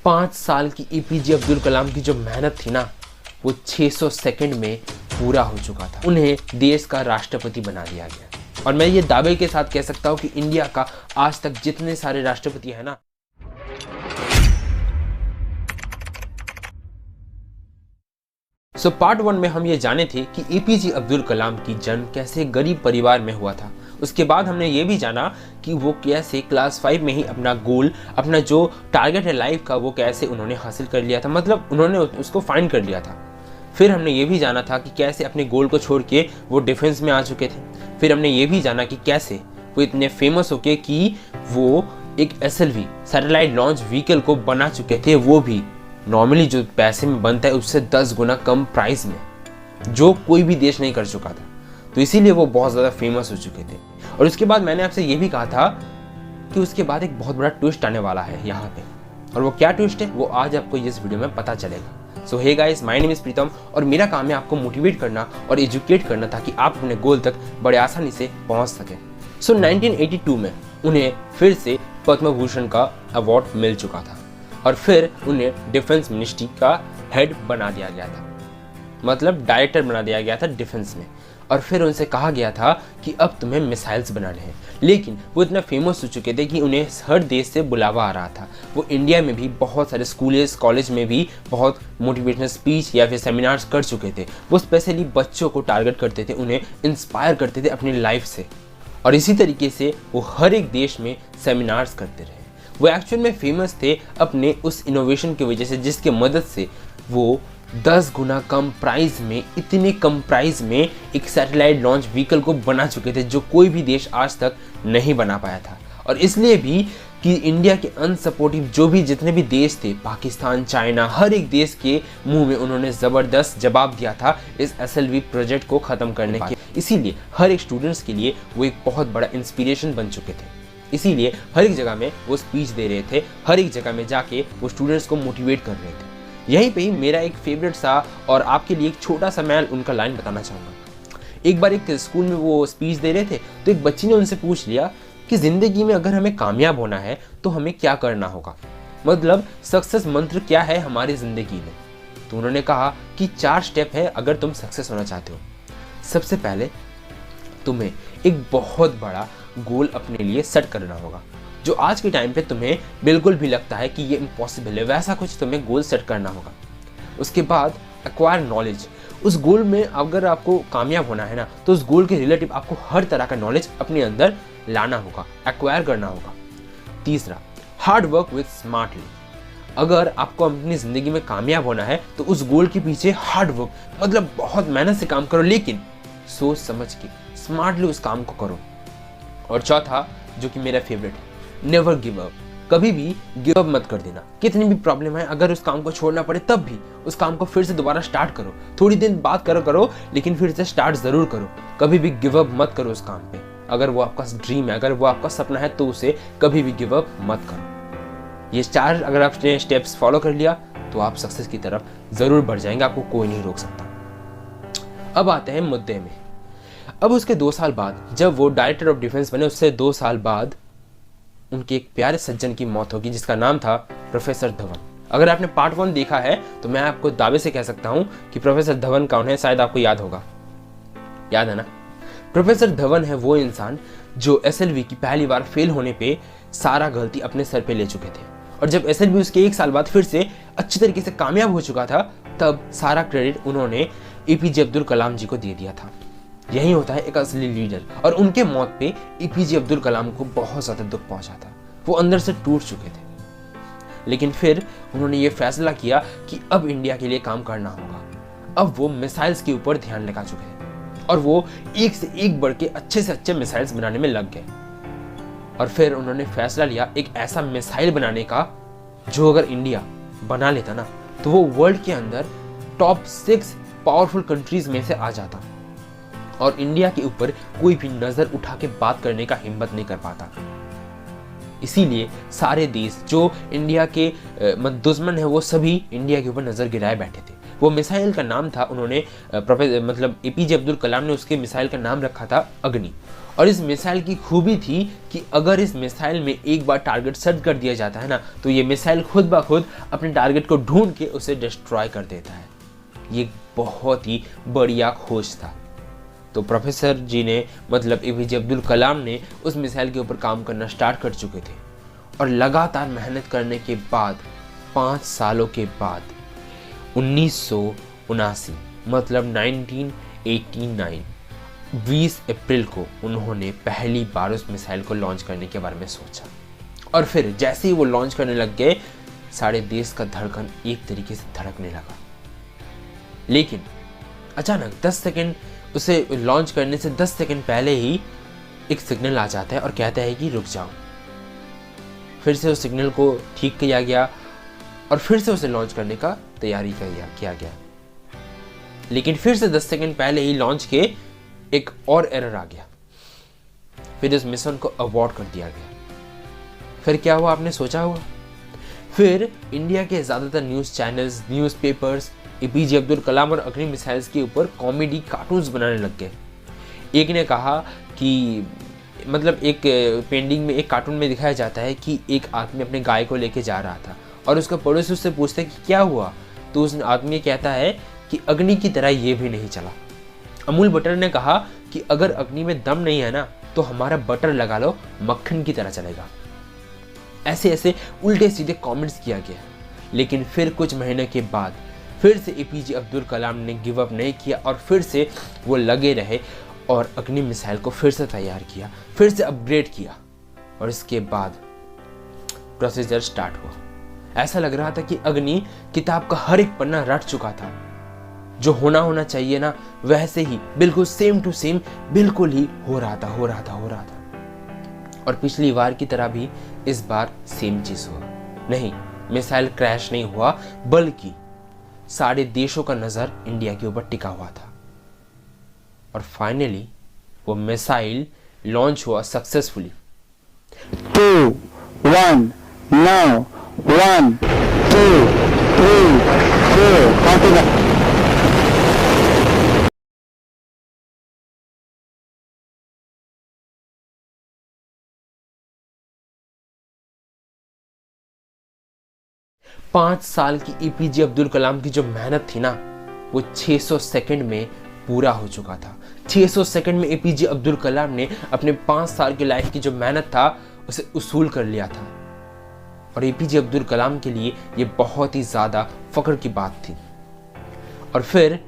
5 साल की एपीजे अब्दुल कलाम की जो मेहनत थी ना, वो 600 सेकंड में पूरा हो चुका था। उन्हें देश का राष्ट्रपति बना दिया गया और मैं ये दावे के साथ कह सकता हूँ कि इंडिया का आज तक जितने सारे राष्ट्रपति हैं ना, पार्ट 1 में हम ये जाने थे कि एपीजे अब्दुल कलाम की जन्म कैसे गरीब परिवार में हुआ था। उसके बाद हमने ये भी जाना कि वो कैसे क्लास 5 में ही अपना गोल, अपना जो टारगेट है लाइफ का, वो कैसे उन्होंने हासिल कर लिया था, मतलब उन्होंने उसको फाइंड कर लिया था। फिर हमने ये भी जाना था कि कैसे अपने गोल को छोड़ के वो डिफेंस में आ चुके थे। फिर हमने ये भी जाना कि कैसे वो इतने फेमस होके कि वो एक SLV सैटेलाइट लॉन्च व्हीकल को बना चुके थे, वो भी नॉर्मली जो पैसे में बनता है उससे 10 गुना कम प्राइस में, जो कोई भी देश नहीं कर चुका था। तो इसीलिए वो बहुत ज़्यादा फेमस हो चुके थे। और उसके बाद मैंने आपसे ये भी कहा था कि उसके बाद एक बहुत बड़ा ट्विस्ट आने वाला है यहाँ पे, और वो क्या ट्विस्ट है वो आज आपको इस वीडियो में पता चलेगा। So hey guys, my name is Pritam और मेरा काम है आपको मोटिवेट करना और एजुकेट करना ताकि आप अपने गोल तक बड़े आसानी से पहुँच सकें। सो 1982 में उन्हें फिर से पद्म भूषण का अवार्ड मिल चुका था और फिर उन्हें डिफेंस मिनिस्ट्री का हेड बना दिया गया था, मतलब डायरेक्टर बना दिया गया था डिफेंस में। और फिर उनसे कहा गया था कि अब तुम्हें मिसाइल्स बनाने हैं। लेकिन वो इतना फेमस हो चुके थे कि उन्हें हर देश से बुलावा आ रहा था। वो इंडिया में भी बहुत सारे स्कूल्स कॉलेज में भी बहुत मोटिवेशनल स्पीच या फिर सेमिनार्स कर चुके थे। वो स्पेशली बच्चों को टारगेट करते थे, उन्हें इंस्पायर करते थे अपनी लाइफ से, और इसी तरीके से वो हर एक देश में सेमिनार्स करते रहे। वो एक्चुअल में फेमस थे अपने उस इनोवेशन की वजह से, जिसके मदद से वो 10 गुना कम प्राइस में, इतने कम प्राइस में एक सैटेलाइट लॉन्च व्हीकल को बना चुके थे जो कोई भी देश आज तक नहीं बना पाया था। और इसलिए भी कि इंडिया के अनसपोर्टिव जो भी जितने भी देश थे, पाकिस्तान, चाइना, हर एक देश के मुंह में उन्होंने ज़बरदस्त जवाब दिया था इस SLV प्रोजेक्ट को ख़त्म करने के। इसीलिए हर एक स्टूडेंट्स के लिए वो एक बहुत बड़ा इंस्पिरेशन बन चुके थे। इसीलिए हर एक जगह में वो स्पीच दे रहे थे, हर एक जगह में जाके वो स्टूडेंट्स को मोटिवेट कर रहे थे। यहीं पे ही मेरा एक फेवरेट सा और आपके लिए एक छोटा सा मैं उनका लाइन बताना चाहूँगा। एक बार एक स्कूल में वो स्पीच दे रहे थे तो एक बच्ची ने उनसे पूछ लिया कि ज़िंदगी में अगर हमें कामयाब होना है तो हमें क्या करना होगा, मतलब सक्सेस मंत्र क्या है हमारी ज़िंदगी में। तो उन्होंने कहा कि 4 स्टेप है अगर तुम सक्सेस होना चाहते हो। सबसे पहले तुम्हें एक बहुत बड़ा गोल अपने लिए सेट करना होगा, जो आज के टाइम पे तुम्हें बिल्कुल भी लगता है कि ये इम्पॉसिबल है, वैसा कुछ तुम्हें गोल सेट करना होगा। उसके बाद एक्वायर नॉलेज, उस गोल में अगर आपको कामयाब होना है ना, तो उस गोल के रिलेटिव आपको हर तरह का नॉलेज अपने अंदर लाना होगा, एक्वायर करना होगा। तीसरा, हार्ड वर्क विथ स्मार्टली, अगर आपको अपनी ज़िंदगी में कामयाब होना है तो उस गोल के पीछे हार्ड वर्क, मतलब बहुत मेहनत से काम करो, लेकिन सोच समझ के स्मार्टली उस काम को करो। और चौथा, जो कि मेरा फेवरेट है, नेवर गिव अप, कभी भी गिव अप मत कर देना। कितनी भी प्रॉब्लम है, अगर उस काम को छोड़ना पड़े तब भी उस काम को फिर से दोबारा स्टार्ट करो। थोड़ी दिन बाद करो लेकिन फिर से स्टार्ट ज़रूर करो। कभी भी गिव अप मत करो उस काम पे। अगर वो आपका ड्रीम है, अगर वो आपका सपना है, तो उसे कभी भी गिव अप मत करो। ये 4 अगर आपने स्टेप्स फॉलो कर लिया तो आप सक्सेस की तरफ ज़रूर बढ़ जाएंगे, आपको कोई नहीं रोक सकता। अब आते हैं मुद्दे में। अब उसके 2 साल बाद जब वो डायरेक्टर ऑफ डिफेंस बने, उससे 2 साल बाद उनके एक प्यारे सज्जन की मौत होगी जिसका नाम था प्रोफेसर धवन। अगर आपने पार्ट 1 देखा है तो मैं आपको दावे से कह सकता हूं कि प्रोफेसर धवन कौन है, शायद आपको याद होगा। याद है ना? प्रोफेसर धवन है वो इंसान जो SLV की पहली बार फेल होने पे सारा गलती अपने सर पे ले चुके थे, और जब SLV उसके 1 साल बाद फिर से अच्छी तरीके से कामयाब हो चुका था, तब सारा क्रेडिट उन्होंने एपीजे अब्दुल कलाम जी को दे दिया था। यही होता है एक असली लीडर। और उनके मौत पे एपीजे अब्दुल कलाम को बहुत ज़्यादा दुख पहुंचा था, वो अंदर से टूट चुके थे। लेकिन फिर उन्होंने ये फैसला किया कि अब इंडिया के लिए काम करना होगा। अब वो मिसाइल्स के ऊपर ध्यान लगा चुके थे और वो एक से एक बढ़ के अच्छे से अच्छे मिसाइल्स बनाने में लग गए। और फिर उन्होंने फैसला लिया एक ऐसा मिसाइल बनाने का जो अगर इंडिया बना लेता ना, तो वो वर्ल्ड के अंदर टॉप 6 पावरफुल कंट्रीज में से आ जाता और इंडिया के ऊपर कोई भी नजर उठा के बात करने का हिम्मत नहीं कर पाता। इसीलिए सारे देश जो इंडिया के दुश्मन है, वो सभी इंडिया के ऊपर नजर गिराए बैठे थे। वो मिसाइल का नाम था, उन्होंने मतलब एपीजे अब्दुल कलाम ने उसके मिसाइल का नाम रखा था अग्नि। और इस मिसाइल की खूबी थी कि अगर इस मिसाइल में एक बार टारगेट सेट कर दिया जाता है ना, तो ये मिसाइल खुद ब खुद अपने टारगेट को ढूंढ के उसे डिस्ट्रॉय कर देता है। ये बहुत ही बढ़िया खोज था। तो प्रोफेसर जी ने मतलब एपीजे अब्दुल कलाम ने उस मिसाइल के ऊपर काम करना स्टार्ट कर चुके थे और लगातार मेहनत करने के बाद 5 सालों के बाद 1979 मतलब 1989 20 अप्रैल को उन्होंने पहली बार उस मिसाइल को लॉन्च करने के बारे में सोचा। और फिर जैसे ही वो लॉन्च करने लग गए, सारे देश का धड़कन एक तरीके से धड़कने लगा। लेकिन अचानक 10 सेकंड उसे लॉन्च करने से 10 सेकंड पहले ही एक सिग्नल आ जाता है और कहता है कि रुक जाओ। फिर से उस सिग्नल को ठीक किया गया और फिर से उसे लॉन्च करने का तैयारी किया गया। लेकिन फिर से 10 सेकंड पहले ही लॉन्च के एक और एरर आ गया। फिर इस मिशन को अबॉर्ट कर दिया गया। फिर क्या हुआ, आपने सोचा होगा? फिर इंडिया के ज़्यादातर news channels, newspapers APJ Abdul Kalam और अग्नि मिसाइल्स के ऊपर कॉमेडी कार्टून्स बनाने लग गए। एक ने कहा कि मतलब एक पेंडिंग में एक कार्टून में दिखाया जाता है कि एक आदमी अपने गाय को लेके जा रहा था और उसका पड़ोसी उससे पूछता है कि क्या हुआ, तो उस आदमी कहता है कि अग्नि की तरह ये भी नहीं चला। अमूल बटर ने कहा कि अगर अग्नि में दम नहीं है ना, तो हमारा बटर लगा लो, मक्खन की तरह चलेगा। ऐसे ऐसे उल्टे सीधे कमेंट्स किया गया। लेकिन फिर कुछ महीने के बाद फिर से एपीजे अब्दुल कलाम ने गिव अप नहीं किया और फिर से वो लगे रहे और अग्नि मिसाइल को फिर से तैयार किया, फिर से अपग्रेड किया। और इसके बाद प्रोसीजर स्टार्ट हुआ। ऐसा लग रहा था कि अग्नि किताब का हर एक पन्ना रट चुका था। जो होना चाहिए ना, वैसे ही बिल्कुल सेम टू सेम बिल्कुल ही हो रहा था। और पिछली बार की तरह भी इस बार सेम चीज हुआ। नहीं, मिसाइल क्रैश नहीं हुआ, बल्कि सारे देशों का नजर इंडिया के ऊपर टिका हुआ था। और फाइनली वो मिसाइल लॉन्च हुआ सक्सेसफुली। 2 1 now 1 2 3 4 5 साल की एपीजे अब्दुल कलाम की जो मेहनत थी ना, वो 600 सेकंड में पूरा हो चुका था। 600 सेकंड में एपीजे अब्दुल कलाम ने अपने 5 साल की लाइफ की जो मेहनत था उसे उसूल कर लिया था। और एपीजे अब्दुल कलाम के लिए ये बहुत ही ज़्यादा फख्र की बात थी। और फिर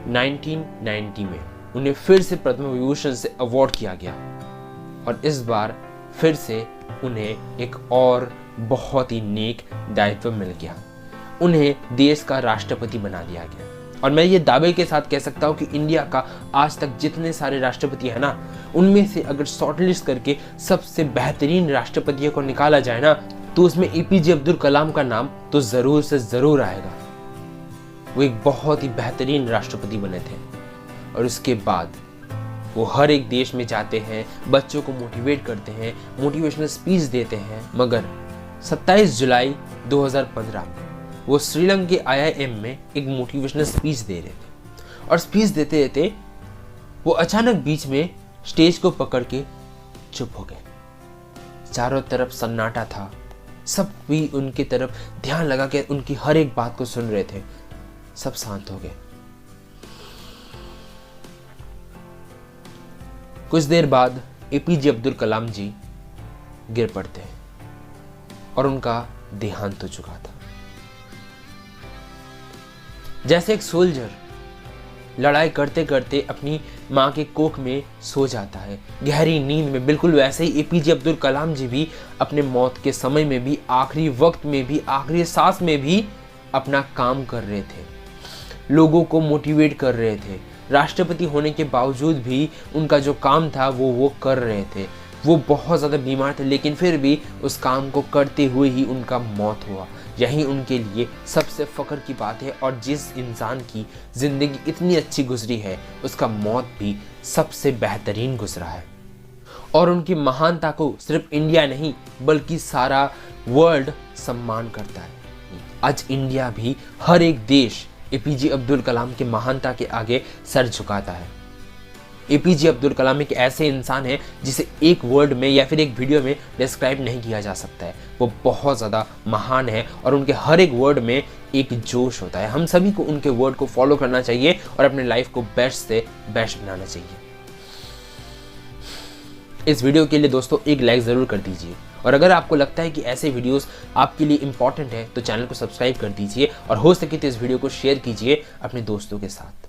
1990 में उन्हें फिर से पद्म विभूषण से अवार्ड किया गया और इस बार फिर से उन्हें एक और बहुत ही नेक दायित्व मिल गया। उन्हें देश का राष्ट्रपति बना दिया गया। और मैं ये दावे के साथ कह सकता हूँ कि इंडिया का आज तक जितने सारे राष्ट्रपति हैं ना, उनमें से अगर शॉर्टलिस्ट करके सबसे बेहतरीन राष्ट्रपतियों को निकाला जाए ना, तो उसमें एपीजे अब्दुल कलाम का नाम तो ज़रूर से ज़रूर आएगा। वो एक बहुत ही बेहतरीन राष्ट्रपति बने थे। और उसके बाद वो हर एक देश में जाते हैं, बच्चों को मोटिवेट करते हैं, मोटिवेशनल स्पीच देते हैं। मगर 27 जुलाई 2015 वो श्रीलंका के IIM में एक मोटिवेशनल स्पीच दे रहे थे। और स्पीच देते देते वो अचानक बीच में स्टेज को पकड़ के चुप हो गए। चारों तरफ सन्नाटा था, सब भी उनकी तरफ ध्यान लगा के उनकी हर एक बात को सुन रहे थे। सब शांत हो गए। कुछ देर बाद एपीजे अब्दुल कलाम जी गिर पड़ते हैं और उनका देहांत हो चुका था। जैसे एक सोल्जर लड़ाई करते करते अपनी माँ के कोख में सो जाता है गहरी नींद में, बिल्कुल वैसे ही एपीजे अब्दुल कलाम जी भी अपने मौत के समय में भी, आखिरी वक्त में भी, आखिरी सांस में भी अपना काम कर रहे थे, लोगों को मोटिवेट कर रहे थे। राष्ट्रपति होने के बावजूद भी उनका जो काम था वो कर रहे थे। वो बहुत ज़्यादा बीमार थे, लेकिन फिर भी उस काम को करते हुए ही उनका मौत हुआ। यही उनके लिए सबसे फ़ख्र की बात है। और जिस इंसान की ज़िंदगी इतनी अच्छी गुजरी है, उसका मौत भी सबसे बेहतरीन गुजरा है। और उनकी महानता को सिर्फ इंडिया नहीं बल्कि सारा वर्ल्ड सम्मान करता है। आज इंडिया भी, हर एक देश एपीजे अब्दुल कलाम की महानता के आगे सर झुकाता है। एपीजे अब्दुल कलाम एक ऐसे इंसान है जिसे एक वर्ड में या फिर एक वीडियो में डिस्क्राइब नहीं किया जा सकता है। वो बहुत ज़्यादा महान है और उनके हर एक वर्ड में एक जोश होता है। हम सभी को उनके वर्ड को फॉलो करना चाहिए और अपने लाइफ को बेस्ट से बेस्ट बनाना चाहिए। इस वीडियो के लिए दोस्तों एक लाइक ज़रूर कर दीजिए और अगर आपको लगता है कि ऐसे वीडियोस आपके लिए इंपॉर्टेंट है तो चैनल को सब्सक्राइब कर दीजिए और हो सके तो इस वीडियो को शेयर कीजिए अपने दोस्तों के साथ।